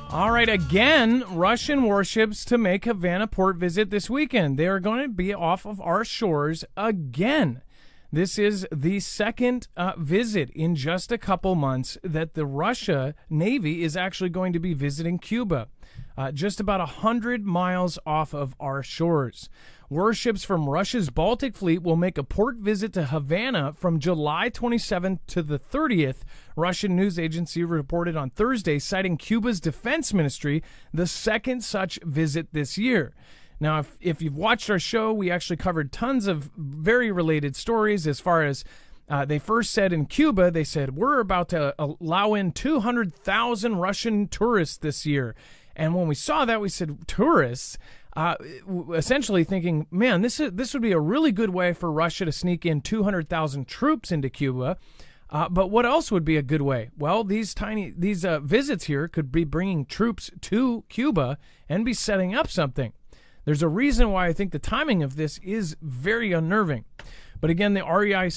All right, again, Russian warships to make Havana port visit this weekend. They are going to be off of our shores again. This is the second visit in just a couple months that the Russia Navy is actually going to be visiting Cuba, just about 100 miles off of our shores. Warships from Russia's Baltic Fleet will make a port visit to Havana from July 27th to the 30th, Russian news agency reported on Thursday, citing Cuba's defense ministry, the second such visit this year. Now, if you've watched our show, we actually covered tons of very related stories as far as they first said in Cuba, they said, we're about to allow in 200,000 Russian tourists this year. And when we saw that, we said, tourists? Essentially thinking, man, this would be a really good way for Russia to sneak in 200,000 troops into Cuba. But what else would be a good way? Well, these visits here could be bringing troops to Cuba and be setting up something. There's a reason why I think the timing of this is very unnerving. But again, the RIA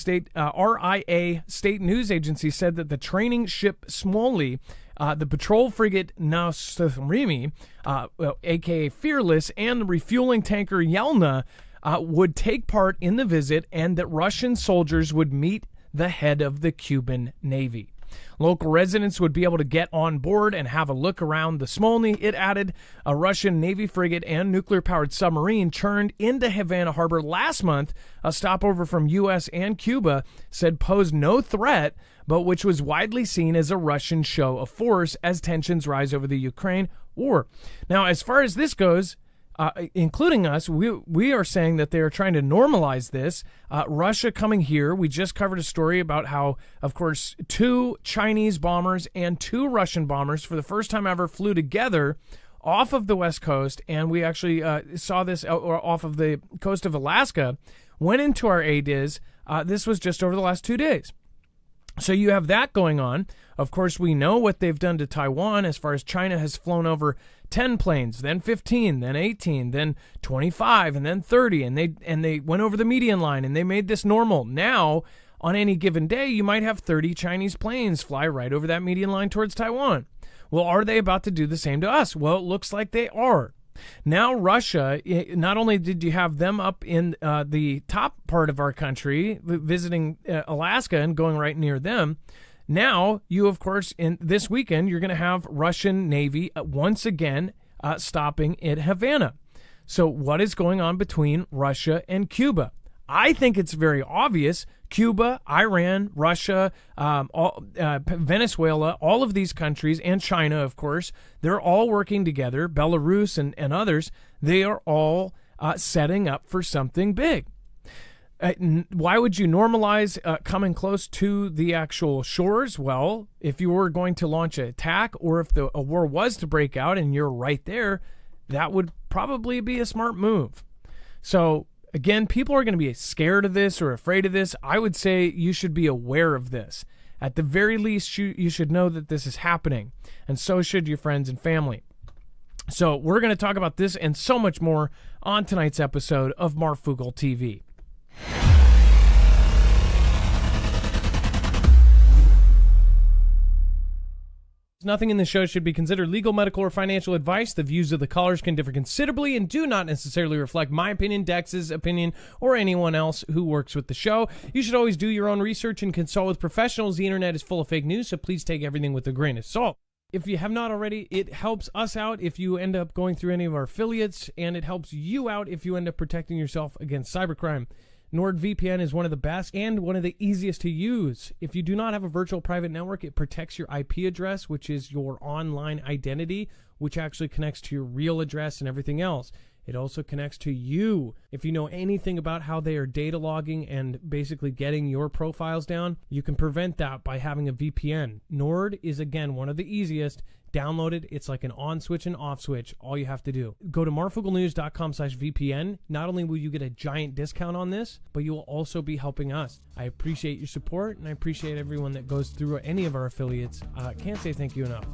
State News Agency said that the training ship Smolny, the patrol frigate Nostromo, a.k.a. Fearless, and the refueling tanker Yelna would take part in the visit, and that Russian soldiers would meet the head of the Cuban Navy. Local residents would be able to get on board and have a look around the Smolny. It added a Russian Navy frigate and nuclear-powered submarine turned into Havana Harbor last month. A stopover from U.S. and Cuba said posed no threat, but which was widely seen as a Russian show of force as tensions rise over the Ukraine war. Now, as far as this goes, including us, we are saying that they are trying to normalize this. Russia coming here, we just covered a story about how, of course, 2 Chinese bombers and 2 Russian bombers for the first time ever flew together off of the West Coast, and we actually saw this off of the coast of Alaska, went into our ADIZ. This was just over the last 2 days. So you have that going on. Of course, we know what they've done to Taiwan as far as China has flown over 10 planes, then 15, then 18, then 25, and then 30, and they went over the median line, and they made this normal. Now, on any given day, you might have 30 Chinese planes fly right over that median line towards Taiwan. Well, are they about to do the same to us? Well, it looks like they are. Now, Russia, not only did you have them up in the top part of our country, visiting Alaska and going right near them, now you, of course, in this weekend, you're going to have Russian Navy once again stopping at Havana. So what is going on between Russia and Cuba? I think it's very obvious. Cuba, Iran, Russia, Venezuela, all of these countries, and China, of course, they're all working together. Belarus and others, they are all setting up for something big. Why would you normalize coming close to the actual shores? Well, if you were going to launch an attack, or if a war was to break out and you're right there, that would probably be a smart move. So again, people are going to be scared of this or afraid of this. I would say you should be aware of this. At the very least, you should know that this is happening, and so should your friends and family. So we're going to talk about this and so much more on tonight's episode of Marfoogle TV. Nothing in the show should be considered legal, medical, or financial advice. The views of the callers can differ considerably and do not necessarily reflect my opinion, Dex's opinion, or anyone else who works with the show. You should always do your own research and consult with professionals. The internet is full of fake news, so please take everything with a grain of salt. If you have not already, it helps us out if you end up going through any of our affiliates, and it helps you out if you end up protecting yourself against cybercrime. NordVPN is one of the best and one of the easiest to use. If you do not have a virtual private network, it protects your IP address, which is your online identity, which actually connects to your real address and everything else. It also connects to you. If you know anything about how they are data logging and basically getting your profiles down, you can prevent that by having a VPN. Nord is, again, one of the easiest. Download it. It's like an on switch and off switch. All you have to do. Go to marfooglenews.com/VPN. Not only will you get a giant discount on this, but you will also be helping us. I appreciate your support, and I appreciate everyone that goes through any of our affiliates. Can't say thank you enough.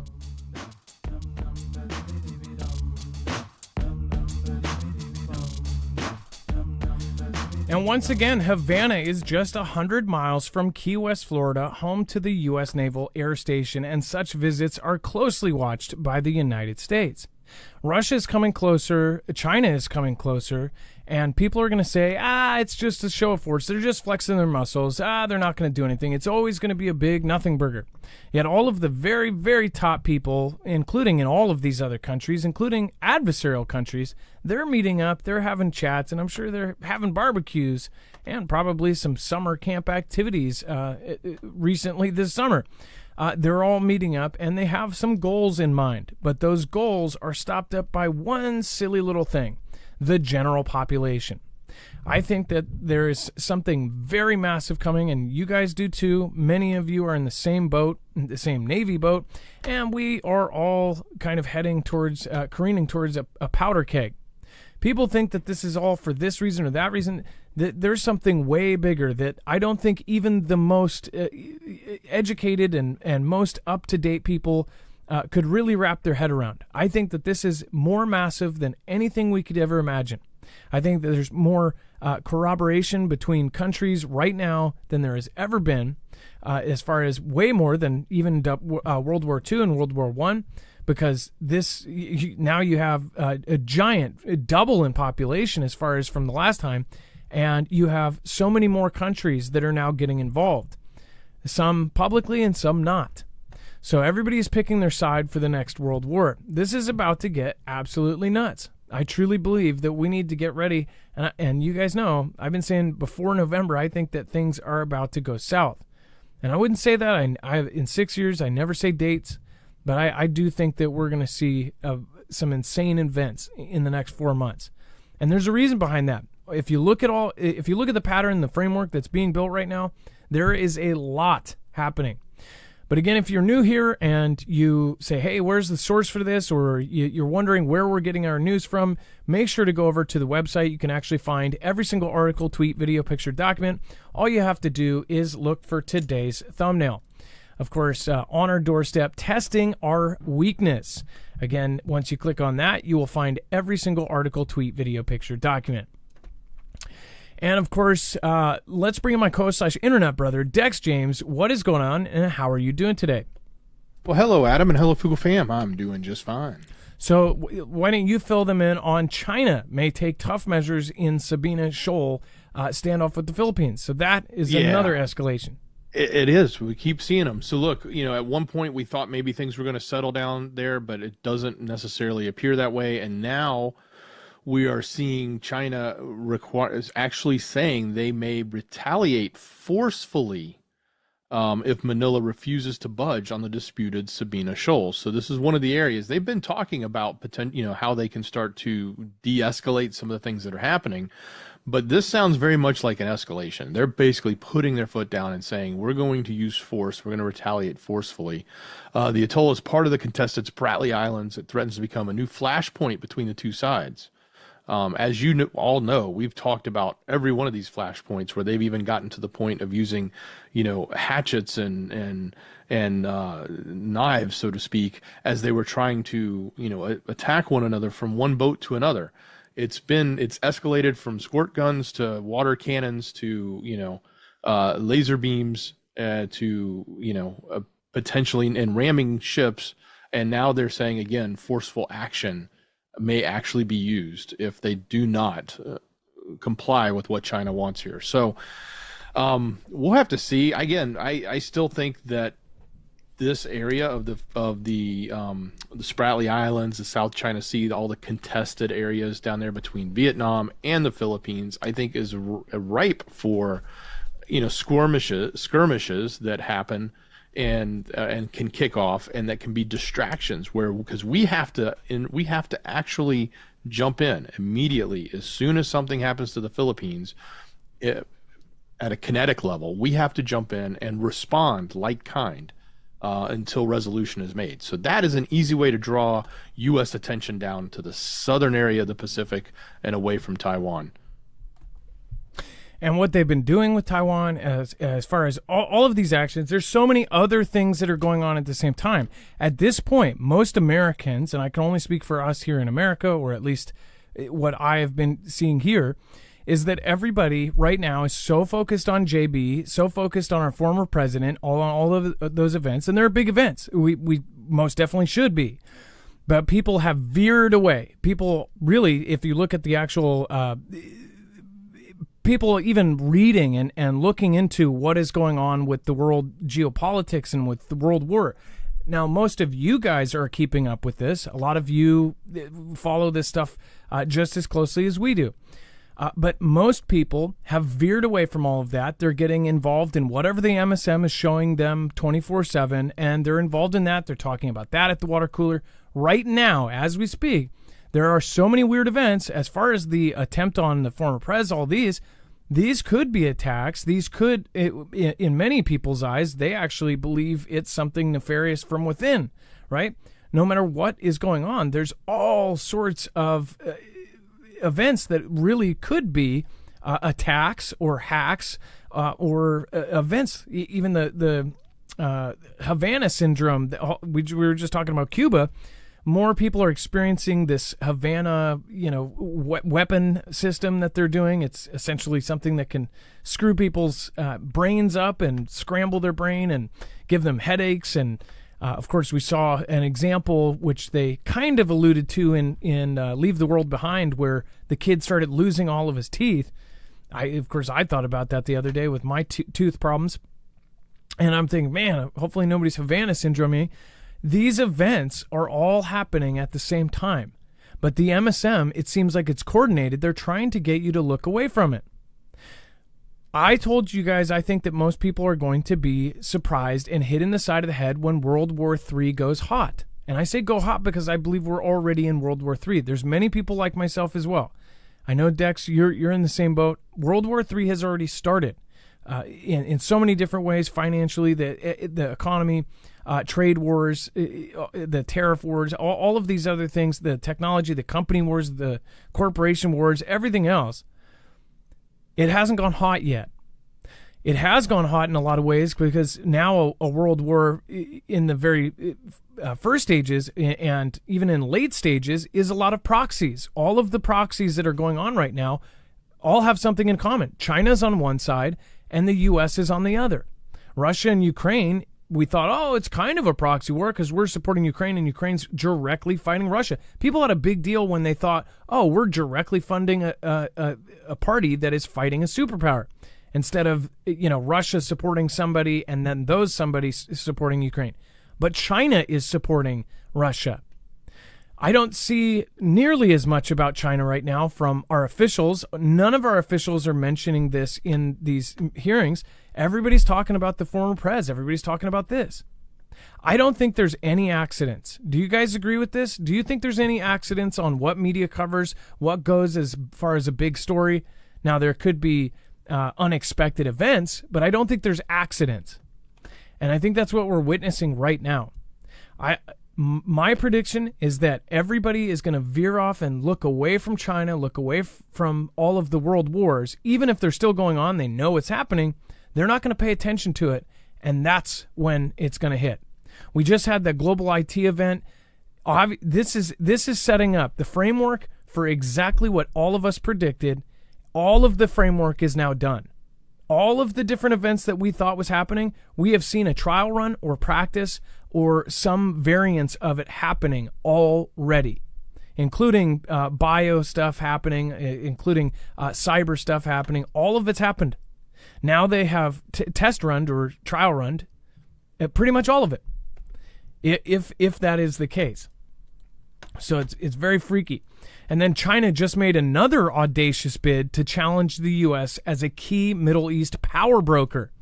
And once again, Havana is just 100 miles from Key West, Florida, home to the U.S. Naval Air Station, and such visits are closely watched by the United States. Russia is coming closer, China is coming closer, and people are going to say, it's just a show of force. They're just flexing their muscles. They're not going to do anything. It's always going to be a big nothing burger. Yet all of the very, very top people, including in all of these other countries, including adversarial countries, they're meeting up, they're having chats, and I'm sure they're having barbecues and probably some summer camp activities recently this summer. They're all meeting up, and they have some goals in mind. But those goals are stopped up by one silly little thing: the general population. I think that there is something very massive coming, and you guys do too. Many of you are in the same boat, the same Navy boat, and we are all kind of heading towards, careening towards a powder keg. People think that this is all for this reason or that reason. There's something way bigger that I don't think even the most educated and most up-to-date people could really wrap their head around. I think that this is more massive than anything we could ever imagine. I think that there's more corroboration between countries right now than there has ever been, as far as way more than even World War II and World War I. Because now you have a giant double in population as far as from the last time, and you have so many more countries that are now getting involved, some publicly and some not. So everybody is picking their side for the next world war. This is about to get absolutely nuts. I truly believe that we need to get ready, and you guys know, I've been saying before November, I think that things are about to go south. And I wouldn't say that. In 6 years, I never say dates. But I do think that we're going to see some insane events in the next 4 months, and there's a reason behind that. If you look at the pattern, the framework that's being built right now, there is a lot happening. But again, if you're new here and you say, "Hey, where's the source for this?" or you're wondering where we're getting our news from, make sure to go over to the website. You can actually find every single article, tweet, video, picture, document. All you have to do is look for today's thumbnail. Of course, on our doorstep, testing our weakness. Again, once you click on that, you will find every single article, tweet, video, picture, document. And of course, let's bring in my co-host/internet brother, Dex James. What is going on, and how are you doing today? Well, hello, Adam, and hello, Fugle fam. I'm doing just fine. So why don't you fill them in on China may take tough measures in Sabina Shoal standoff with the Philippines. So that is another escalation. It is. We keep seeing them. So look, at one point we thought maybe things were going to settle down there, but it doesn't necessarily appear that way. And now we are seeing China actually saying they may retaliate forcefully if Manila refuses to budge on the disputed Sabina Shoal. So this is one of the areas they've been talking about, how they can start to de-escalate some of the things that are happening. But this sounds very much like an escalation. They're basically putting their foot down and saying, we're going to use force. We're going to retaliate forcefully. The atoll is part of the contested Spratly Islands. It threatens to become a new flashpoint between the two sides. As you all know, we've talked about every one of these flashpoints where they've even gotten to the point of using, hatchets and knives, so to speak, as they were trying to, attack one another from one boat to another. It's escalated from squirt guns to water cannons to, laser beams to, potentially and ramming ships. And now they're saying, again, forceful action may actually be used if they do not comply with what China wants here. So we'll have to see. Again, I still think that this area of the Spratly Islands, the South China Sea, all the contested areas down there between Vietnam and the Philippines, I think is ripe for, skirmishes that happen and can kick off, and that can be distractions because we have to actually jump in immediately as soon as something happens to the Philippines. At a kinetic level, we have to jump in and respond like kind. Until resolution is made. So that is an easy way to draw U.S. attention down to the southern area of the Pacific and away from Taiwan. And what they've been doing with Taiwan, as far as all of these actions, there's so many other things that are going on at the same time. At this point, most Americans, and I can only speak for us here in America, or at least what I have been seeing here, is that everybody right now is so focused on JB, so focused on our former president, all of those events, and they're big events. We most definitely should be. But people have veered away. People really, if you look at the actual people even reading and looking into what is going on with the world geopolitics and with the world war. Now, most of you guys are keeping up with this. A lot of you follow this stuff just as closely as we do. But most people have veered away from all of that. They're getting involved in whatever the MSM is showing them 24/7, and they're involved in that. They're talking about that at the water cooler. Right now, as we speak, there are so many weird events. As far as the attempt on the former pres, all these could be attacks. These could, in many people's eyes, they actually believe it's something nefarious from within, right? No matter what is going on, there's all sorts of events that really could be attacks or hacks or events. Even the Havana syndrome, we were just talking about Cuba. More people are experiencing this Havana, weapon system that they're doing. It's essentially something that can screw people's brains up and scramble their brain and give them headaches. And of course, we saw an example which they kind of alluded to in Leave the World Behind, where the kid started losing all of his teeth. I thought about that the other day with my tooth problems. And I'm thinking, man, hopefully nobody's Havana syndrome-y. These events are all happening at the same time. But the MSM, it seems like it's coordinated. They're trying to get you to look away from it. I told you guys I think that most people are going to be surprised and hit in the side of the head when World War III goes hot. And I say go hot because I believe we're already in World War III. There's many people like myself as well. I know, Dex, you're in the same boat. World War III has already started in so many different ways, financially, the economy, trade wars, the tariff wars, all of these other things, the technology, the company wars, the corporation wars, everything else. It hasn't gone hot yet. It has gone hot in a lot of ways because now a world war in the very first stages and even in late stages is a lot of proxies. All of the proxies that are going on right now all have something in common. China's on one side and the U.S. is on the other. Russia and Ukraine, we thought, oh, it's kind of a proxy war because we're supporting Ukraine and Ukraine's directly fighting Russia. People had a big deal when they thought, oh, we're directly funding a party that is fighting a superpower, instead of, Russia supporting somebody and then those somebody supporting Ukraine. But China is supporting Russia. I don't see nearly as much about China right now from our officials. None of our officials are mentioning this in these hearings. Everybody's talking about the former pres. Everybody's talking about this. I don't think there's any accidents. Do you guys agree with this? Do you think there's any accidents on what media covers, what goes as far as a big story? Now, there could be unexpected events, but I don't think there's accidents. And I think that's what we're witnessing right now. My prediction is that everybody is going to veer off and look away from China, look away from all of the world wars. Even if they're still going on, they know it's happening. They're not going to pay attention to it, and that's when it's going to hit. We just had the global IT event. This is setting up the framework for exactly what all of us predicted. All of the framework is now done. All of the different events that we thought was happening, we have seen a trial run or practice or some variance of it happening already, including bio stuff happening, including cyber stuff happening. All of it's happened. Now they have test run or trial run pretty much all of it, if that is the case. So it's very freaky. And then China just made another audacious bid to challenge the U.S. as a key Middle East power broker.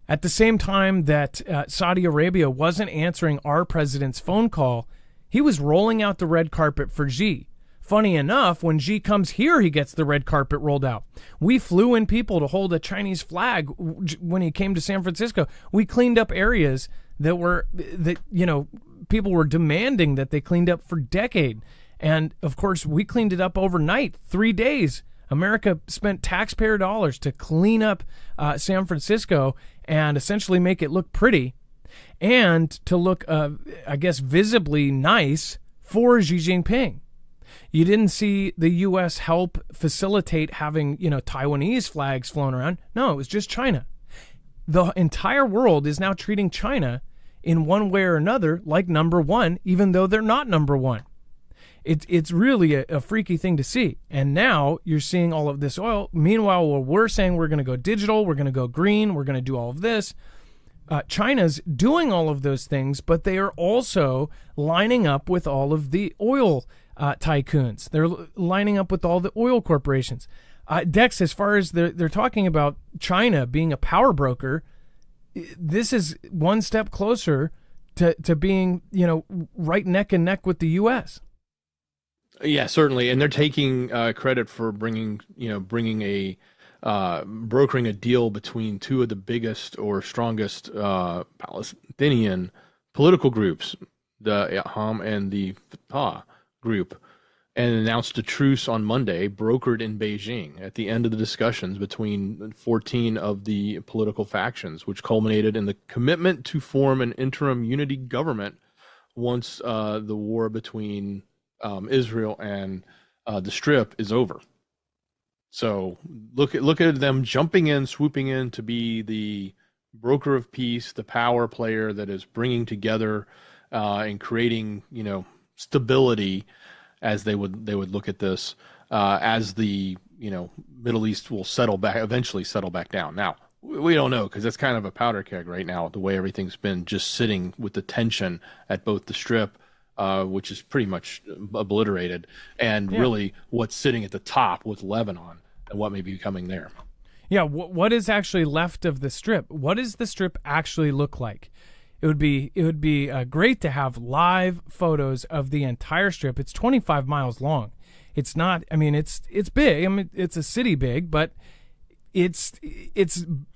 At the same time that Saudi Arabia wasn't answering our president's phone call, he was rolling out the red carpet for Xi. Funny enough, when Xi comes here, he gets the red carpet rolled out. We flew in people to hold a Chinese flag when he came to San Francisco. We cleaned up areas that people were demanding that they cleaned up for decades. And, of course, we cleaned it up overnight, 3 days. America spent taxpayer dollars to clean up San Francisco and essentially make it look pretty and to look, visibly nice for Xi Jinping. You didn't see the U.S. help facilitate having, Taiwanese flags flown around. No, it was just China. The entire world is now treating China in one way or another like number one, even though they're not number one. It's really a freaky thing to see. And now you're seeing all of this oil. Meanwhile, we're saying we're going to go digital, we're going to go green, we're going to do all of this. China's doing all of those things, but they are also lining up with all of the oil tycoons. They're lining up with all the oil corporations. Dex, as far as they're talking about China being a power broker, this is one step closer to being, right neck and neck with the U.S. Yeah, certainly, and they're taking credit for bringing a brokering a deal between two of the biggest or strongest Palestinian political groups, the Ham and the Fatah group, and announced a truce on Monday, brokered in Beijing at the end of the discussions between 14 of the political factions, which culminated in the commitment to form an interim unity government once the war between Israel and the Strip is over. So look at them jumping in, swooping in to be the broker of peace, the power player that is bringing together and creating, stability, as they would look at this as the Middle East will eventually settle back down. Now we don't know, because that's kind of a powder keg right now, the way everything's been just sitting with the tension at both the Strip, which is pretty much obliterated, and really what's sitting at the top with Lebanon and what may be coming there. Yeah, what is actually left of the Strip? What does the Strip actually look like? It would be great to have live photos of the entire Strip. It's 25 miles long. It's not. I mean, it's big. I mean, it's a city big, but it's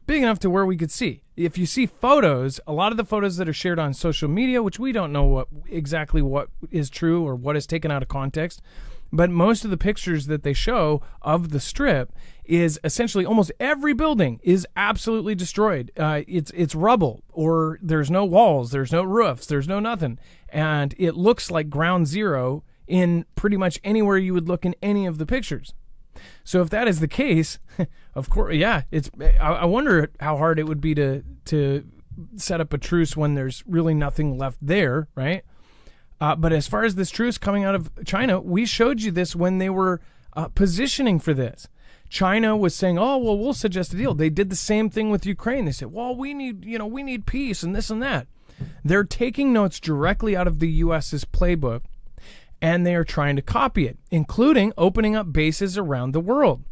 big enough to where we could see. If you see photos, a lot of the photos that are shared on social media, which we don't know exactly what is true or what is taken out of context, but most of the pictures that they show of the Strip is essentially almost every building is absolutely destroyed. It's rubble, or there's no walls, there's no roofs, there's no nothing, and it looks like ground zero in pretty much anywhere you would look in any of the pictures. So if that is the case, of course, I wonder how hard it would be to set up a truce when there's really nothing left there, right? But as far as this truce coming out of China, we showed you this when they were positioning for this. China was saying, "Oh, well, we'll suggest a deal." They did the same thing with Ukraine. They said, "Well, we need peace and this and that." They're taking notes directly out of the U.S.'s playbook, and they are trying to copy it, including opening up bases around the world.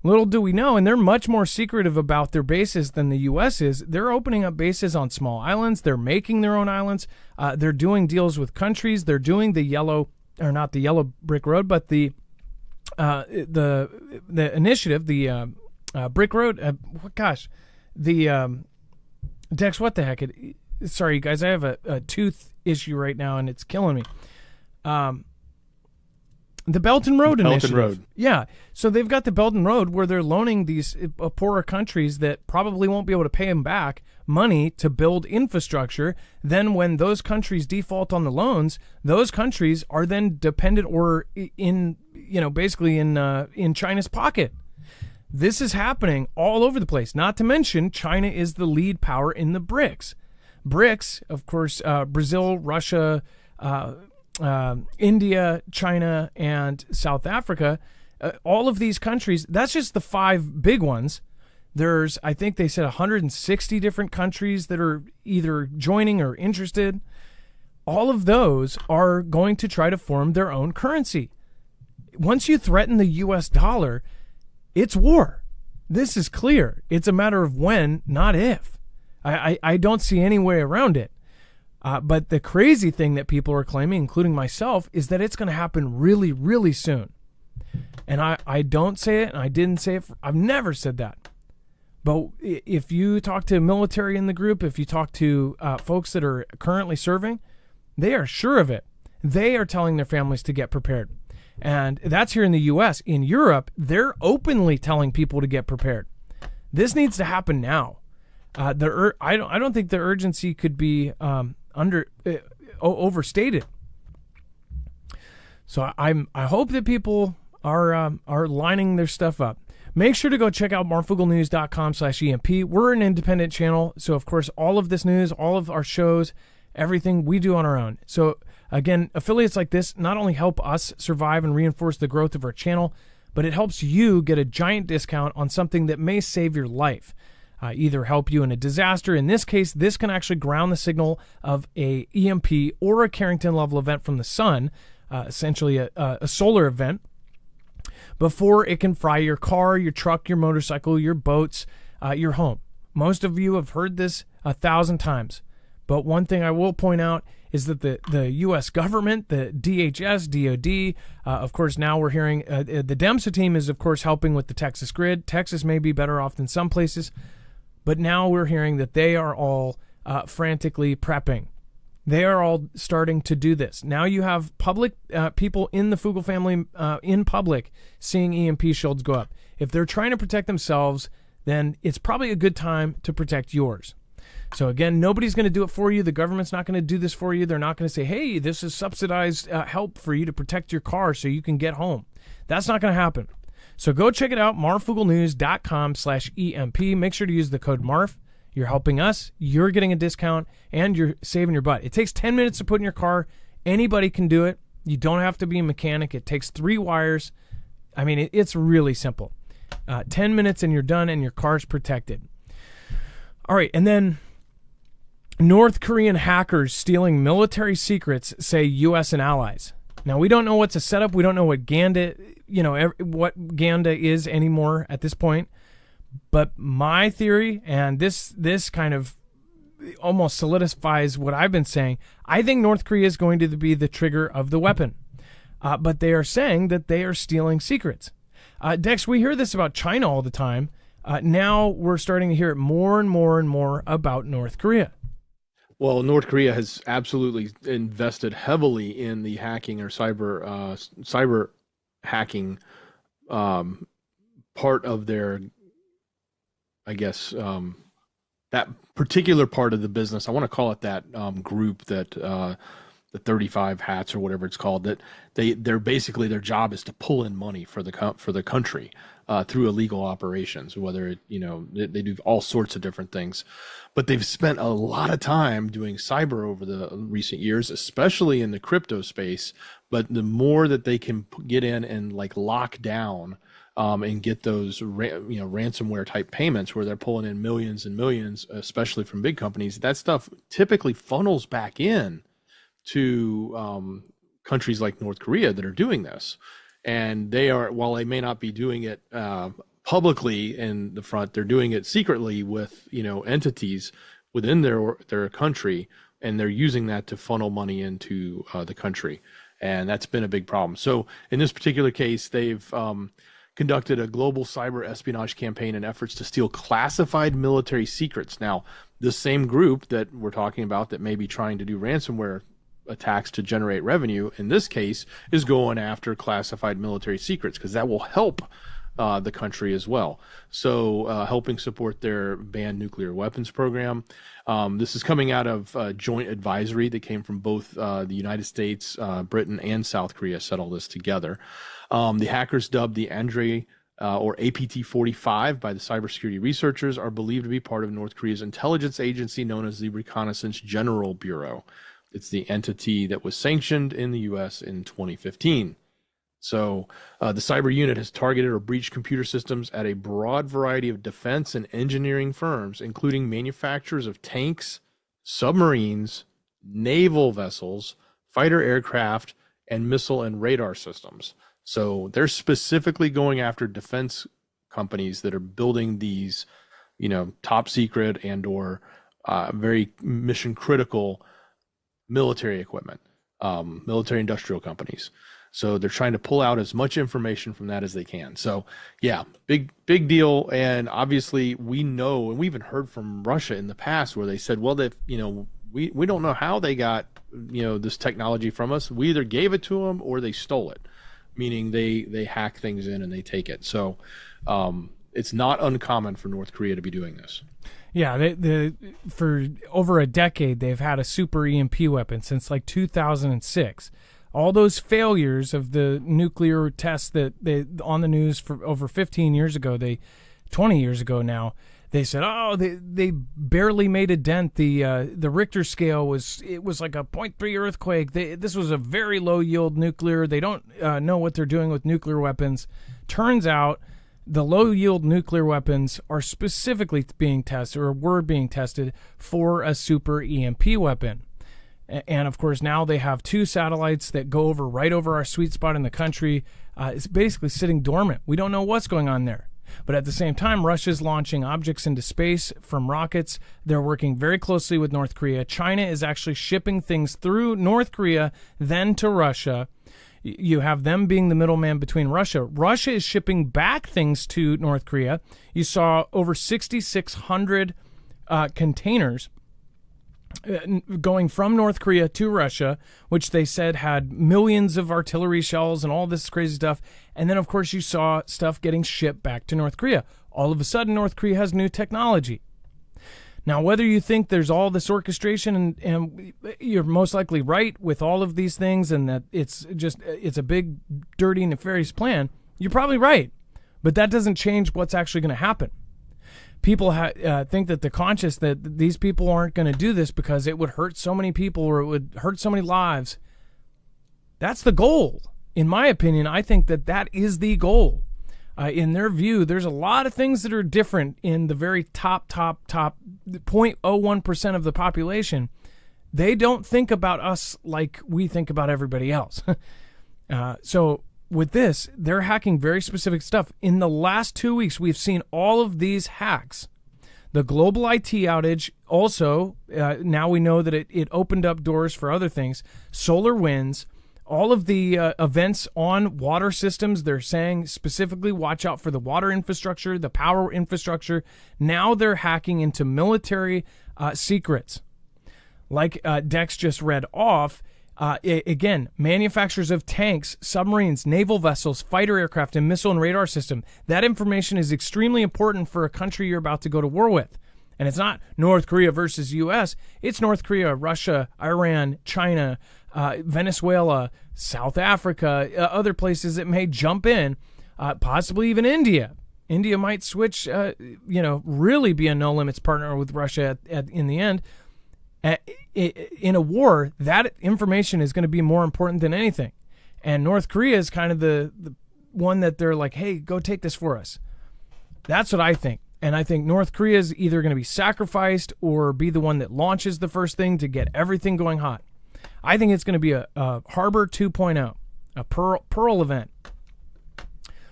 Little do we know, and they're much more secretive about their bases than the U.S. is. They're opening up bases on small islands. They're making their own islands. They're doing deals with countries. They're doing the not the yellow brick road, but the initiative, the brick road. Dex, what the heck? Sorry, you guys, I have a tooth issue right now, and it's killing me. The Belt and Road Initiative. Yeah. So they've got the Belt and Road where they're loaning these poorer countries that probably won't be able to pay them back money to build infrastructure. Then when those countries default on the loans, those countries are then dependent or basically in China's pocket. This is happening all over the place. Not to mention, China is the lead power in the BRICS. BRICS, of course, Brazil, Russia, India, China, and South Africa, all of these countries, that's just the 5 big ones. There's, I think they said 160 different countries that are either joining or interested. All of those are going to try to form their own currency. Once you threaten the US dollar, it's war. This is clear. It's a matter of when, not if. I don't see any way around it. But the crazy thing that people are claiming, including myself, is that it's going to happen really, really soon. And I don't say it, and I didn't say it. I've never said that. But if you talk to military in the group, if you talk to folks that are currently serving, they are sure of it. They are telling their families to get prepared. And that's here in the U.S. In Europe, they're openly telling people to get prepared. This needs to happen now. I don't think the urgency could be overstated. So I hope that people are lining their stuff up. Make sure to go check out marfooglenews.com/EMP. We're an independent channel, so of course all of this news, all of our shows, everything we do on our own. So again, affiliates like this not only help us survive and reinforce the growth of our channel, but it helps you get a giant discount on something that may save your life. Either help you in a disaster. In this case, this can actually ground the signal of a EMP or a Carrington level event from the sun, essentially a solar event, before it can fry your car, your truck, your motorcycle, your boats, your home. Most of you have heard this 1,000 times. But one thing I will point out is that the U.S. government, the DHS, DOD, of course, now we're hearing the DEMSA team is, of course, helping with the Texas grid. Texas may be better off than some places. But now we're hearing that they are all frantically prepping. They are all starting to do this. Now you have public people in the Fugel family in public seeing EMP shields go up. If they're trying to protect themselves, then it's probably a good time to protect yours. So again, nobody's going to do it for you. The government's not going to do this for you. They're not going to say, hey, this is subsidized help for you to protect your car so you can get home. That's not going to happen. So go check it out, marfooglenews.com/EMP. Make sure to use the code MARF. You're helping us, you're getting a discount, and you're saving your butt. It takes 10 minutes to put in your car. Anybody can do it. You don't have to be a mechanic. It takes 3 wires. I mean, it's really simple. 10 minutes and you're done and your car's protected. All right, and then North Korean hackers stealing military secrets, say U.S. and allies. Now, we don't know what's a setup. We don't know what Ganda, what Ganda is anymore at this point. But my theory, and this kind of almost solidifies what I've been saying, I think North Korea is going to be the trigger of the weapon. But they are saying that they are stealing secrets. Dex, we hear this about China all the time. Now we're starting to hear it more and more and more about North Korea. Well, North Korea has absolutely invested heavily in the hacking or cyber hacking part of their, I guess, that particular part of the business. I want to call it that group that the 35 hats or whatever it's called. That they're basically, their job is to pull in money for the country through illegal operations. Whether they do all sorts of different things. But they've spent a lot of time doing cyber over the recent years, especially in the crypto space. But the more that they can get in and lock down and get those ransomware type payments where they're pulling in millions and millions, especially from big companies, that stuff typically funnels back in to countries like North Korea that are doing this. And they are, while they may not be doing it publicly in the front, they're doing it secretly with entities within their country, and they're using that to funnel money into the country, and that's been a big problem. So in this particular case, they've conducted a global cyber espionage campaign in efforts to steal classified military secrets. Now, the same group that we're talking about that may be trying to do ransomware attacks to generate revenue, in this case, is going after classified military secrets, because that will help the country as well. So helping support their banned nuclear weapons program. This is coming out of a joint advisory that came from both the United States, Britain, and South Korea set all this together. The hackers, dubbed the Andre or APT-45 by the cybersecurity researchers, are believed to be part of North Korea's intelligence agency known as the Reconnaissance General Bureau. It's the entity that was sanctioned in the U.S. in 2015. So the cyber unit has targeted or breached computer systems at a broad variety of defense and engineering firms, including manufacturers of tanks, submarines, naval vessels, fighter aircraft, and missile and radar systems. So they're specifically going after defense companies that are building these, top secret and or very mission critical military equipment, military industrial companies. So they're trying to pull out as much information from that as they can. So yeah, big deal. And obviously we know, and we even heard from Russia in the past where they said, well, that, we don't know how they got, this technology from us. We either gave it to them or they stole it, meaning they hack things in and they take it. So it's not uncommon for North Korea to be doing this. Yeah, for over a decade, they've had a super EMP weapon since 2006. All those failures of the nuclear tests that they on the news for over 15 years ago, 20 years ago now, they said, oh, they barely made a dent. The Richter scale was like a 0.3 earthquake. This was a very low yield nuclear. They don't know what they're doing with nuclear weapons. Turns out the low yield nuclear weapons are specifically being tested, or were being tested, for a super EMP weapon. And of course, now they have 2 satellites that go right over our sweet spot in the country. It's basically sitting dormant. We don't know what's going on there. But at the same time, Russia's launching objects into space from rockets. They're working very closely with North Korea. China is actually shipping things through North Korea, then to Russia. You have them being the middleman between Russia. Russia is shipping back things to North Korea. You saw over 6,600 containers going from North Korea to Russia, which they said had millions of artillery shells and all this crazy stuff. And then, of course, you saw stuff getting shipped back to North Korea. All of a sudden, North Korea has new technology. Now, whether you think there's all this orchestration, and you're most likely right with all of these things, and that it's a big, dirty, nefarious plan, you're probably right. But that doesn't change what's actually going to happen. People think that they're conscious that these people aren't going to do this because it would hurt so many people or it would hurt so many lives. That's the goal. In my opinion, I think that is the goal. In their view, there's a lot of things that are different in the very top 0.01% of the population. They don't think about us like we think about everybody else. So with this, they're hacking very specific stuff. In the last 2 weeks, we've seen all of these hacks. The global IT outage also, now we know that it opened up doors for other things. Solar winds, all of the events on water systems, they're saying specifically watch out for the water infrastructure, the power infrastructure. Now they're hacking into military secrets. Like Dex just read off, again, manufacturers of tanks, submarines, naval vessels, fighter aircraft, and missile and radar system. That information is extremely important for a country you're about to go to war with. And it's not North Korea versus U.S. It's North Korea, Russia, Iran, China, Venezuela, South Africa, other places that may jump in, possibly even India. India might switch, really be a no-limits partner with Russia in the end. In a war, that information is going to be more important than anything. And North Korea is kind of the one that they're like, hey, go take this for us. That's what I think. And I think North Korea is either going to be sacrificed or be the one that launches the first thing to get everything going hot. I think it's going to be a Harbor 2.0, a Pearl event.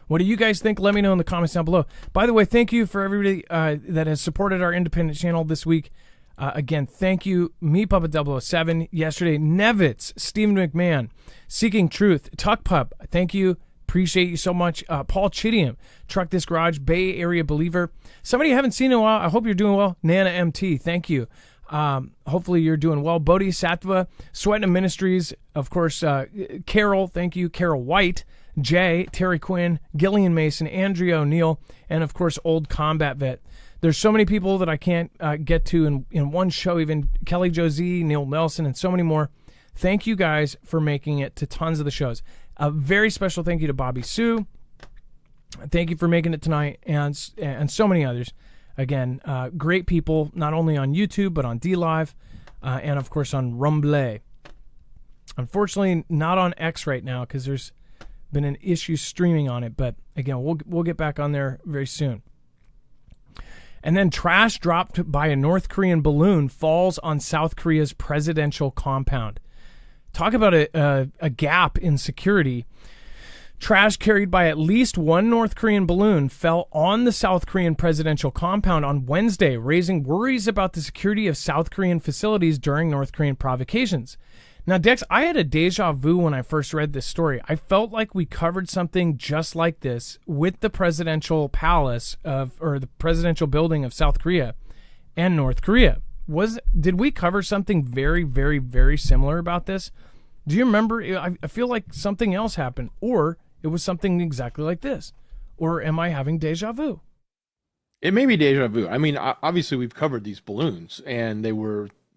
What do you guys think? Let me know in the comments down below. By the way, thank you for everybody that has supported our independent channel this week. Again, thank you, MePuppet007, yesterday, Nevitz, Stephen McMahon, Seeking Truth, Tuck Pup, thank you, appreciate you so much, Paul Chidium, Truck This Garage, Bay Area Believer, somebody I haven't seen in a while, I hope you're doing well, Nana MT, thank you, hopefully you're doing well, Bodhisattva, Sweatin' Ministries, of course, Carol, thank you, Carol White, Jay, Terry Quinn, Gillian Mason, Andrea O'Neill, and of course, Old Combat Vet. There's so many people that I can't get to in one show, even Kelly Josie, Neil Nelson, and so many more. Thank you guys for making it to tons of the shows. A very special thank you to Bobby Sue. Thank you for making it tonight, and so many others. Again, great people, not only on YouTube, but on DLive, and of course on Rumble. Unfortunately, not on X right now because there's been an issue streaming on it, but again, we'll get back on there very soon. And then trash dropped by a North Korean balloon falls on South Korea's presidential compound. Talk about a gap in security. Trash carried by at least one North Korean balloon fell on the South Korean presidential compound on Wednesday, raising worries about the security of South Korean facilities during North Korean provocations. Now, Dex, I had a deja vu when I first read this story. I felt like we covered something just like this with the presidential palace or the presidential building of South Korea and North Korea. Did we cover something very, very, very similar about this? Do you remember? I feel like something else happened, or it was something exactly like this. Or am I having deja vu? It may be deja vu. I mean, obviously we've covered these balloons, and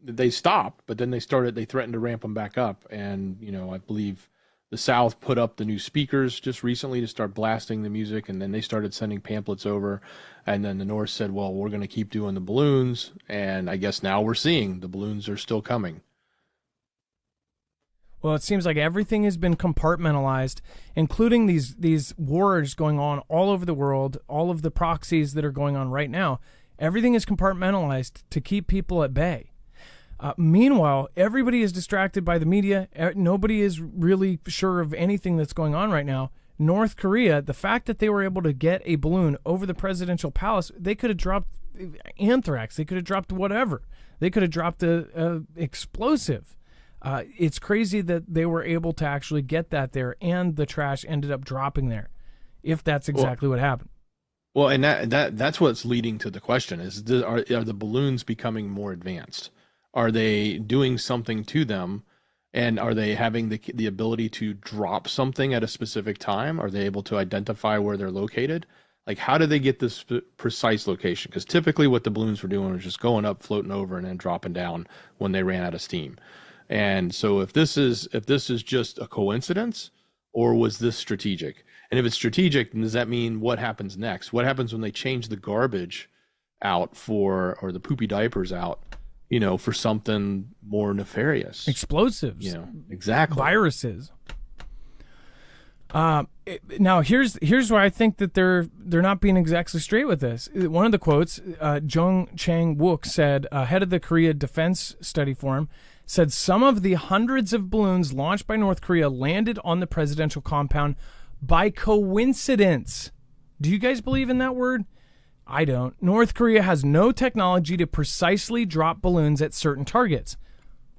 they stopped, but then they threatened to ramp them back up. And, I believe The South put up the new speakers just recently to start blasting the music, and then they started sending pamphlets over. And then the North said, well, we're going to keep doing the balloons. And I guess now we're seeing the balloons are still coming. Well, it seems like everything has been compartmentalized, including these wars going on all over the world, all of the proxies that are going on right now. Everything is compartmentalized to keep people at bay. Meanwhile, everybody is distracted by the media. Nobody is really sure of anything that's going on right now. North Korea, the fact that they were able to get a balloon over the presidential palace, they could have dropped anthrax. They could have dropped whatever. They could have dropped a explosive. It's crazy that they were able to actually get that there, and the trash ended up dropping there, if that's exactly what happened. Well, and that's what's leading to the question is, are the balloons becoming more advanced? Are they doing something to them, and are they having the ability to drop something at a specific time? Are they able to identify where they're located? Like, how do they get this precise location? Because typically what the balloons were doing was just going up, floating over, and then dropping down when they ran out of steam. And so if this is just a coincidence, or was this strategic? And if it's strategic, then does that mean what happens next? What happens when they change the garbage out or the poopy diapers out, for something more nefarious? Explosives. Exactly. Viruses. Now here's where I think that they're not being exactly straight with this. One of the quotes, Jung Chang-wook said, head of the Korea Defense Study Forum, said some of the hundreds of balloons launched by North Korea landed on the presidential compound by coincidence. Do you guys believe in that word? I don't. North Korea has no technology to precisely drop balloons at certain targets.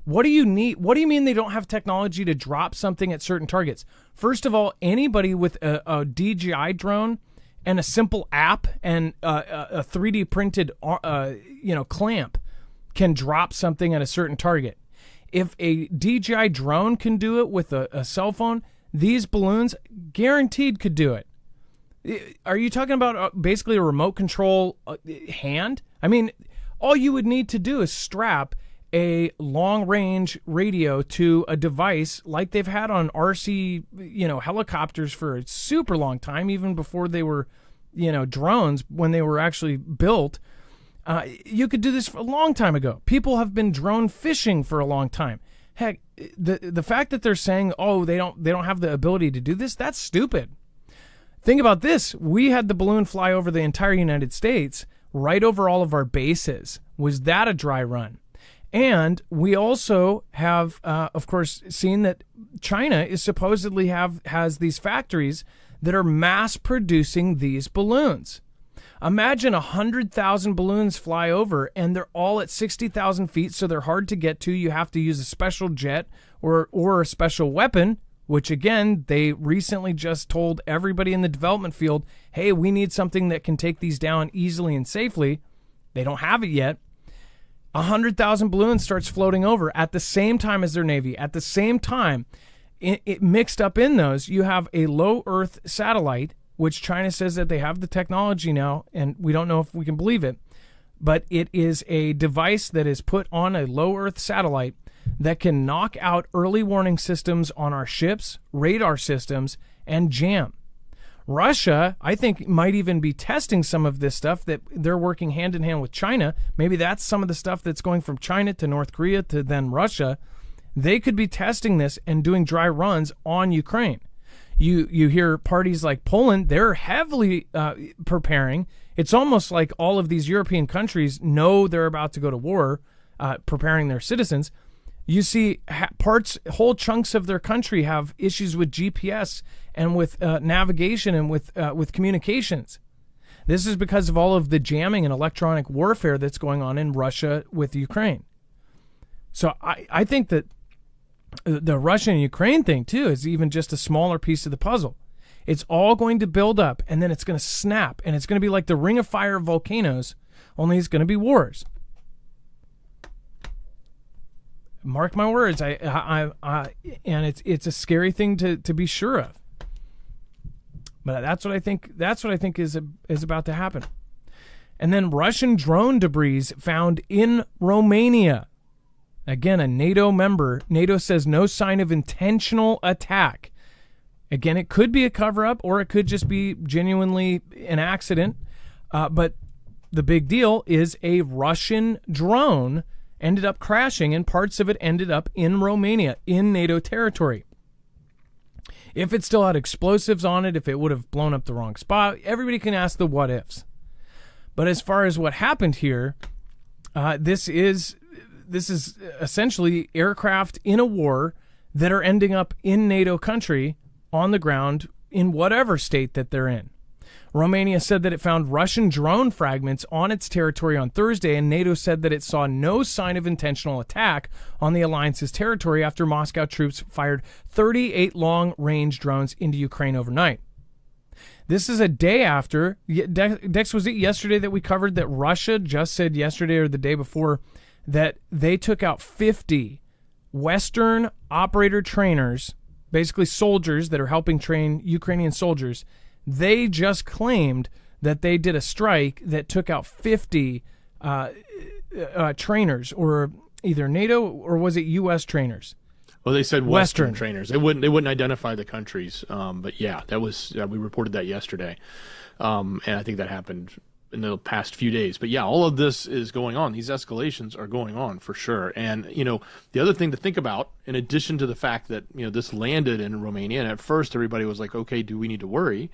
What do you need? What do you mean they don't have technology to drop something at certain targets? First of all, anybody with a DJI drone and a simple app and a 3D printed clamp can drop something at a certain target. If a DJI drone can do it with a cell phone, these balloons guaranteed could do it. Are you talking about basically a remote control hand? I mean, all you would need to do is strap a long-range radio to a device like they've had on RC, helicopters for a super long time, even before they were, drones, when they were actually built. You could do this a long time ago. People have been drone fishing for a long time. Heck, the fact that they're saying, oh, they don't have the ability to do this, that's stupid. Think about this. We had the balloon fly over the entire United States, right over all of our bases. Was that a dry run? And we also have, of course, seen that China is supposedly has these factories that are mass producing these balloons. Imagine 100,000 balloons fly over, and they're all at 60,000 feet, so they're hard to get to. You have to use a special jet or a special weapon, which, again, they recently just told everybody in the development field, hey, we need something that can take these down easily and safely. They don't have it yet. 100,000 balloons starts floating over at the same time as their Navy. At the same time, it mixed up in those, you have a low Earth satellite, which China says that they have the technology now, and we don't know if we can believe it, but it is a device that is put on a low Earth satellite that can knock out early warning systems on our ships, radar systems, and jam. Russia, I think, might even be testing some of this stuff that they're working hand in hand with China. Maybe that's some of the stuff that's going from China to North Korea to then Russia. They could be testing this and doing dry runs on Ukraine. You hear parties like Poland, they're heavily preparing. It's almost like all of these European countries know they're about to go to war, preparing their citizens. You see whole chunks of their country have issues with GPS and with navigation and with communications. This is because of all of the jamming and electronic warfare that's going on in Russia with Ukraine. So I think that the Russia and Ukraine thing, too, is even just a smaller piece of the puzzle. It's all going to build up, and then it's going to snap, and it's going to be like the Ring of Fire of volcanoes, only it's going to be wars. Mark my words, and it's a scary thing to be sure of. But that's what I think is about to happen. And then Russian drone debris found in Romania. Again, a NATO member. NATO says no sign of intentional attack. Again, it could be a cover-up or it could just be genuinely an accident. But the big deal is a Russian drone ended up crashing and parts of it ended up in Romania, in NATO territory. If it still had explosives on it, if it would have blown up the wrong spot, everybody can ask the what ifs. But as far as what happened here, this is essentially aircraft in a war that are ending up in NATO country on the ground in whatever state that they're in. Romania said that it found Russian drone fragments on its territory on Thursday, and NATO said that it saw no sign of intentional attack on the alliance's territory after Moscow troops fired 38 long-range drones into Ukraine overnight. This is a day after, Dex, was it yesterday that we covered that Russia just said yesterday or the day before that they took out 50 Western operator trainers, basically soldiers that are helping train Ukrainian soldiers. They just claimed that they did a strike that took out 50 trainers, or either NATO or was it U.S. trainers? Well, they said Western trainers. They wouldn't identify the countries. But yeah, that was we reported that yesterday, and I think that happened in the past few days. But yeah, all of this is going on. These escalations are going on for sure. And the other thing to think about, in addition to the fact that this landed in Romania, and at first everybody was like, okay, do we need to worry?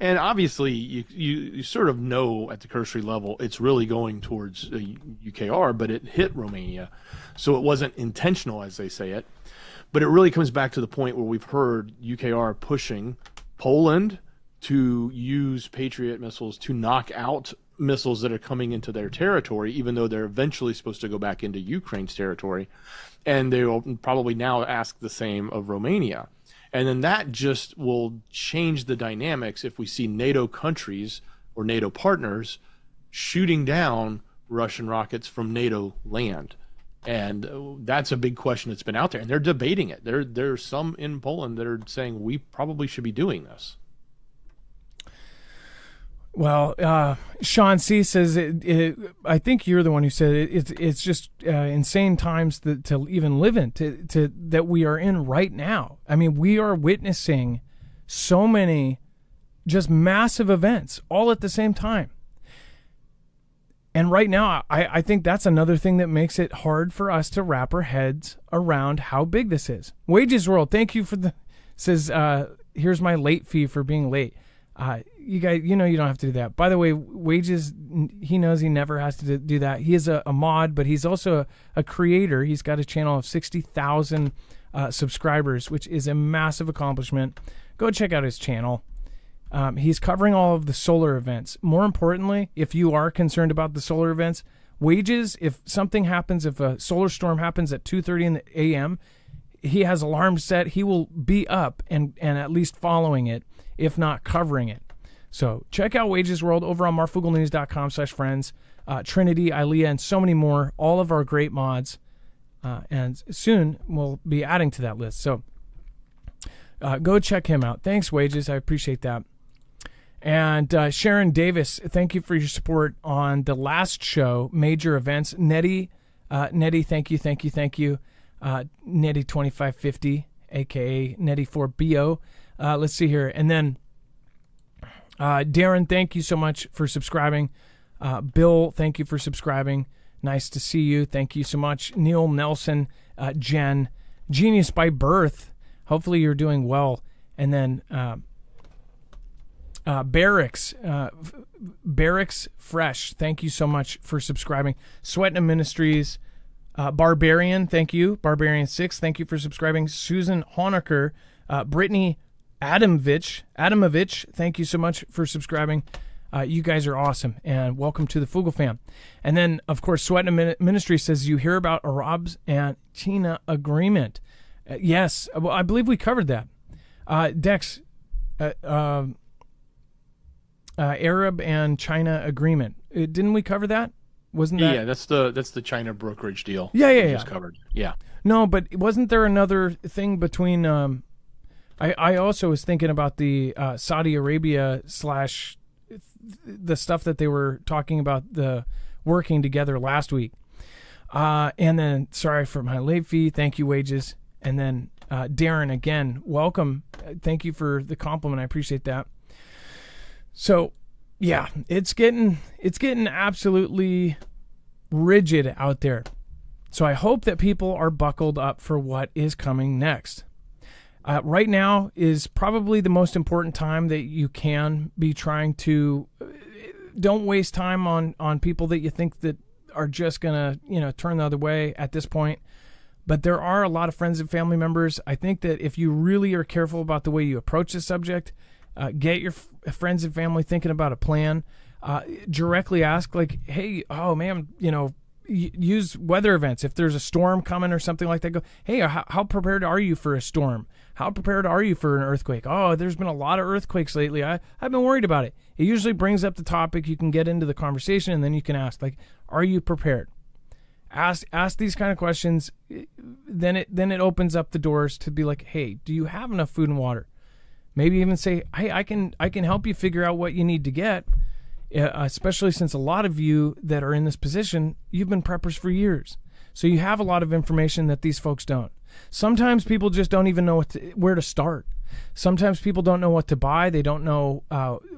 And obviously, you sort of know at the cursory level it's really going towards UKR, but it hit Romania, so it wasn't intentional, as they say it. But it really comes back to the point where we've heard UKR pushing Poland to use Patriot missiles to knock out missiles that are coming into their territory, even though they're eventually supposed to go back into Ukraine's territory. And they will probably now ask the same of Romania. And then that just will change the dynamics if we see NATO countries or NATO partners shooting down Russian rockets from NATO land. And that's a big question that's been out there. And they're debating it. There's some in Poland that are saying we probably should be doing this. Well, Sean C. says, I think you're the one who said it's just insane times to even live in, that we are in right now. I mean, we are witnessing so many just massive events all at the same time. And right now, I think that's another thing that makes it hard for us to wrap our heads around how big this is. Wages World, thank you for says, here's my late fee for being late. You guys, you don't have to do that. By the way, Wages, he knows he never has to do that. He is a mod, but he's also a creator. He's got a channel of 60,000 subscribers, which is a massive accomplishment. Go check out his channel. He's covering all of the solar events. More importantly, if you are concerned about the solar events, Wages, if something happens, if a solar storm happens at 2:30 in the a.m., he has alarms set. He will be up and at least following it, if not covering it. So check out Wages World over on marfuglenews.com/friends. Trinity, Ilea, and so many more. All of our great mods. And soon we'll be adding to that list. So go check him out. Thanks, Wages. I appreciate that. And Sharon Davis, thank you for your support on the last show, Major Events. Nettie, thank you. Nettie 2550, a.k.a. Nettie4BO. Let's see here. And then Darren, thank you so much for subscribing. Bill, thank you for subscribing. Nice to see you. Thank you so much. Neil Nelson, Jen, Genius by Birth. Hopefully you're doing well. And then Barracks Fresh, thank you so much for subscribing. Sweatin' Ministries, Barbarian, thank you. Barbarian6, thank you for subscribing. Susan Honecker, Brittany Adamovich, thank you so much for subscribing. You guys are awesome, and welcome to the Fugel fam. And then, of course, Sweatin' Ministry says, you hear about Arabs and China agreement. Yes, well, I believe we covered that. Dex, Arab and China agreement. Didn't we cover that? Wasn't that? Yeah, that's the China brokerage deal. Yeah. Just covered. Yeah. No, but wasn't there another thing between? I also was thinking about the Saudi Arabia / the stuff that they were talking about, the working together last week. And then, sorry for my late fee. Thank you, Wages. And then Darren, again, welcome. Thank you for the compliment. I appreciate that. So, yeah, it's getting absolutely rigid out there. So I hope that people are buckled up for what is coming next. Right now is probably the most important time that you can be trying to. Don't waste time on people that you think that are just gonna turn the other way at this point. But there are a lot of friends and family members. I think that if you really are careful about the way you approach the subject, get your friends and family thinking about a plan. Directly ask, like, hey, oh man, use weather events. If there's a storm coming or something like that, go, hey, how prepared are you for a storm? How prepared are you for an earthquake? Oh, there's been a lot of earthquakes lately. I've been worried about it. It usually brings up the topic. You can get into the conversation, and then you can ask, like, are you prepared? Ask these kind of questions. Then it opens up the doors to be like, hey, do you have enough food and water? Maybe even say, hey, I can help you figure out what you need to get. Especially since a lot of you that are in this position, you've been preppers for years. So you have a lot of information that these folks don't. Sometimes people just don't even know where to start. Sometimes people don't know what to buy. They don't know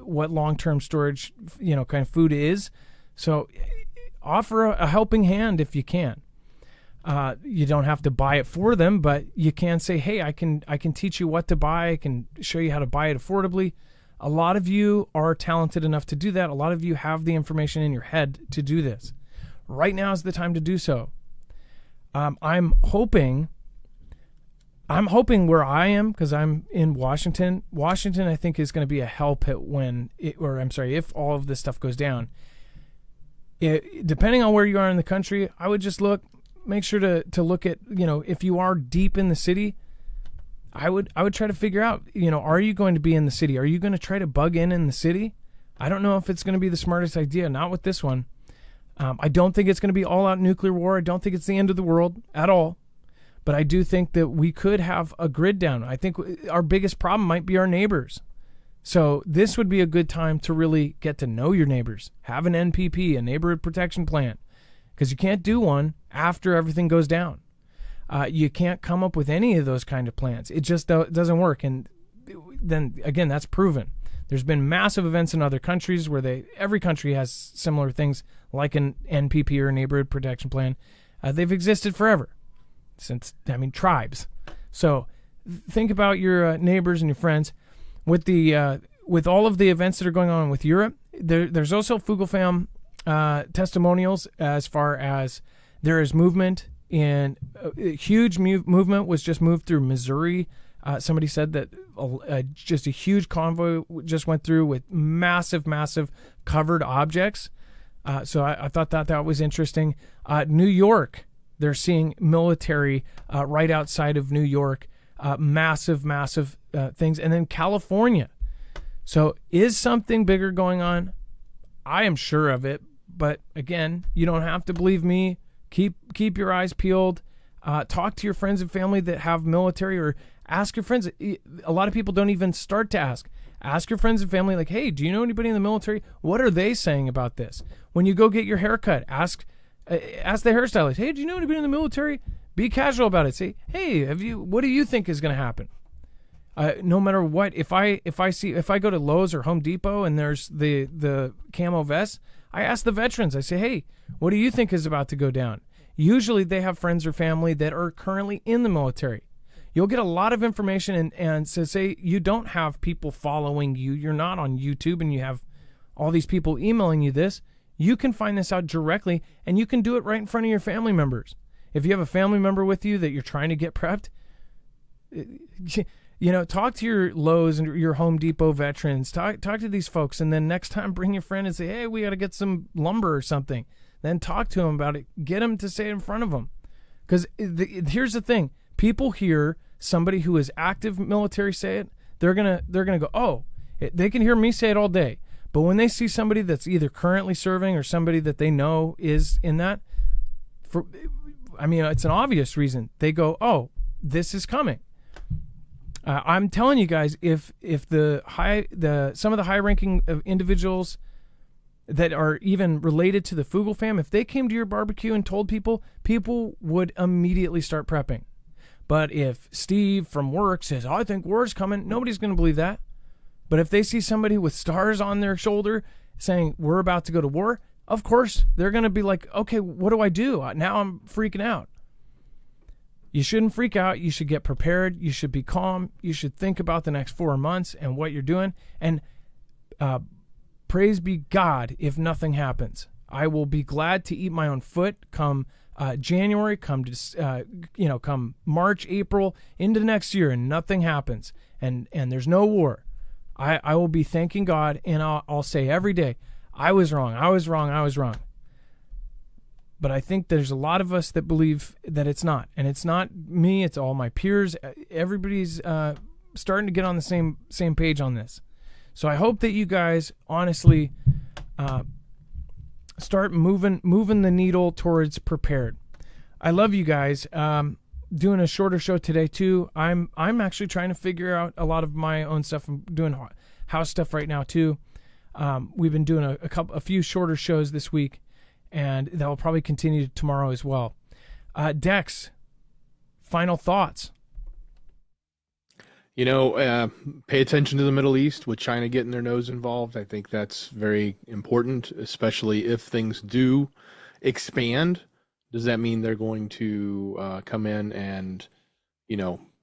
what long-term storage, kind of food is. So offer a helping hand if you can. You don't have to buy it for them, but you can say, hey, I can teach you what to buy. I can show you how to buy it affordably. A lot of you are talented enough to do that. A lot of you have the information in your head to do this. Right now is the time to do so. I'm hoping where I am, because I'm in Washington. Washington, I think, is going to be a hell pit if all of this stuff goes down. Depending on where you are in the country, I would just make sure to look at, if you are deep in the city, I would try to figure out, are you going to be in the city? Are you going to try to bug in the city? I don't know if it's going to be the smartest idea. Not with this one. I don't think it's going to be all-out nuclear war. I don't think it's the end of the world at all. But I do think that we could have a grid down. I think our biggest problem might be our neighbors. So this would be a good time to really get to know your neighbors. Have an NPP, a neighborhood protection plan, because you can't do one after everything goes down. You can't come up with any of those kind of plans. It just doesn't work. And then, again, that's proven. There's been massive events in other countries where every country has similar things like an NPP or a neighborhood protection plan. They've existed forever, tribes. So think about your neighbors and your friends. With all of the events that are going on with Europe, there's also Fugel fam testimonials as far as there is movement. And a huge movement was just moved through Missouri. Somebody said that just a huge convoy just went through with massive covered objects. So I thought that was interesting. New York, they're seeing military right outside of New York, massive things. And then California. So is something bigger going on? I am sure of it. But again, you don't have to believe me. Keep your eyes peeled. Talk to your friends and family that have military, or ask your friends. A lot of people don't even start to ask. Ask your friends and family, like, hey, do you know anybody in the military? What are they saying about this? When you go get your haircut, ask the hairstylist, hey, do you know anybody in the military? Be casual about it. Say, hey, what do you think is going to happen? No matter what, if I go to Lowe's or Home Depot and there's the camo vest, I ask the veterans. I say, hey, what do you think is about to go down? Usually they have friends or family that are currently in the military. You'll get a lot of information, and so say you don't have people following you. You're not on YouTube and you have all these people emailing you this. You can find this out directly, and you can do it right in front of your family members. If you have a family member with you that you're trying to get prepped, talk to your Lowe's and your Home Depot veterans. Talk to these folks, and then next time bring your friend and say, hey, we got to get some lumber or something. Then talk to them about it. Get them to say it in front of them. Because here's the thing. People hear somebody who is active military say it, they're gonna go, oh, they can hear me say it all day. But when they see somebody that's either currently serving or somebody that they know is in that, it's an obvious reason. They go, oh, this is coming. I'm telling you guys, if some of the high-ranking individuals that are even related to the Fugel fam, if they came to your barbecue and told people would immediately start prepping. But if Steve from work says, I think war's coming, nobody's going to believe that. But if they see somebody with stars on their shoulder saying we're about to go to war, of course, they're going to be like, okay, what do I do? Now I'm freaking out. You shouldn't freak out. You should get prepared. You should be calm. You should think about the next 4 months and what you're doing. And praise be God if nothing happens. I will be glad to eat my own foot come January, come March, April, into the next year, and nothing happens. And there's no war. I will be thanking God, and I'll say every day, I was wrong. But I think there's a lot of us that believe that it's not. And it's not me, it's all my peers. Everybody's starting to get on the same page on this. So I hope that you guys honestly start moving the needle towards prepared. I love you guys. Doing a shorter show today too. I'm actually trying to figure out a lot of my own stuff. I'm doing house stuff right now too. We've been doing a few shorter shows this week, and that will probably continue tomorrow as well. Dex, final thoughts. Pay attention to the Middle East with China getting their nose involved. I think that's very important, especially if things do expand. Does that mean they're going to come in and,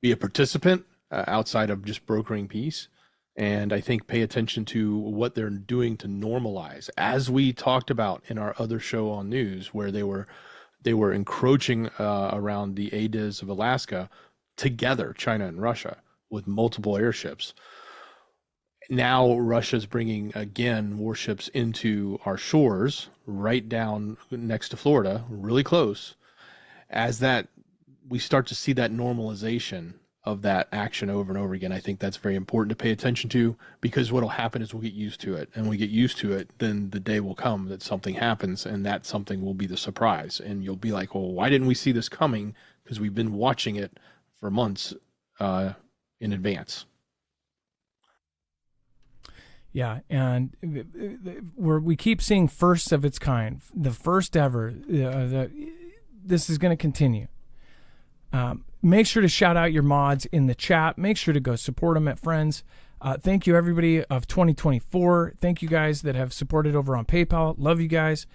be a participant outside of just brokering peace? And I think pay attention to what they're doing to normalize, as we talked about in our other show on news, where they were encroaching around the ADIZ of Alaska together, China and Russia, with multiple airships. Now Russia's bringing, again, warships into our shores, right down next to Florida, really close. As that, we start to see that normalization of that action over and over again. I think that's very important to pay attention to, because what will happen is we'll get used to it. And when we get used to it, then the day will come that something happens, and that something will be the surprise. And you'll be like, well, why didn't we see this coming? Because we've been watching it for months in advance. Yeah, and we keep seeing firsts of its kind, the first ever. This is going to continue. Make sure to shout out your mods in the chat. Make sure to go support them at Friends. Thank you, everybody of 2024. Thank you guys that have supported over on PayPal. Love you guys.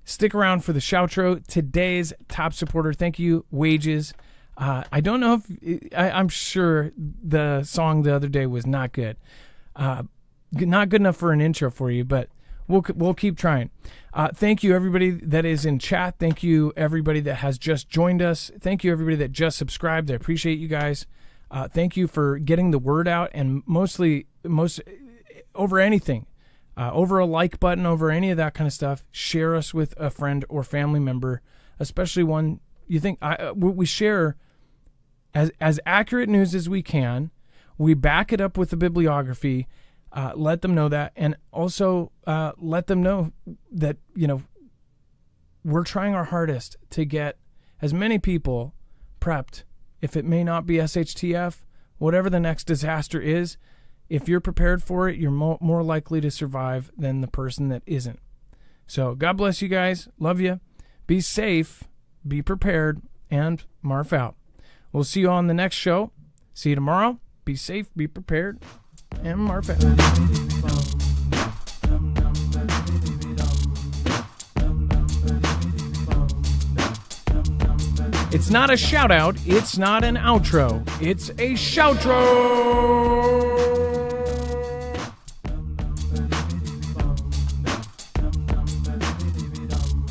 Stick around for the shoutro. Today's top supporter. Thank you, Wages. I don't know if I'm sure the song the other day was not good. Not good enough for an intro for you, but we'll keep trying. Thank you, everybody that is in chat. Thank you, everybody that has just joined us. Thank you, everybody that just subscribed. I appreciate you guys. Thank you for getting the word out, and most over anything, over a like button, over any of that kind of stuff. Share us with a friend or family member, especially one you think. We share as accurate news as we can. We back it up with the bibliography. Let them know that, and also let them know that, we're trying our hardest to get as many people prepped. If it may not be SHTF, whatever the next disaster is, if you're prepared for it, you're more likely to survive than the person that isn't. So God bless you guys. Love you. Be safe. Be prepared. And Marf out. We'll see you on the next show. See you tomorrow. Be safe. Be prepared. And Marf out. It's not a shout out. It's not an outro. It's a shoutro.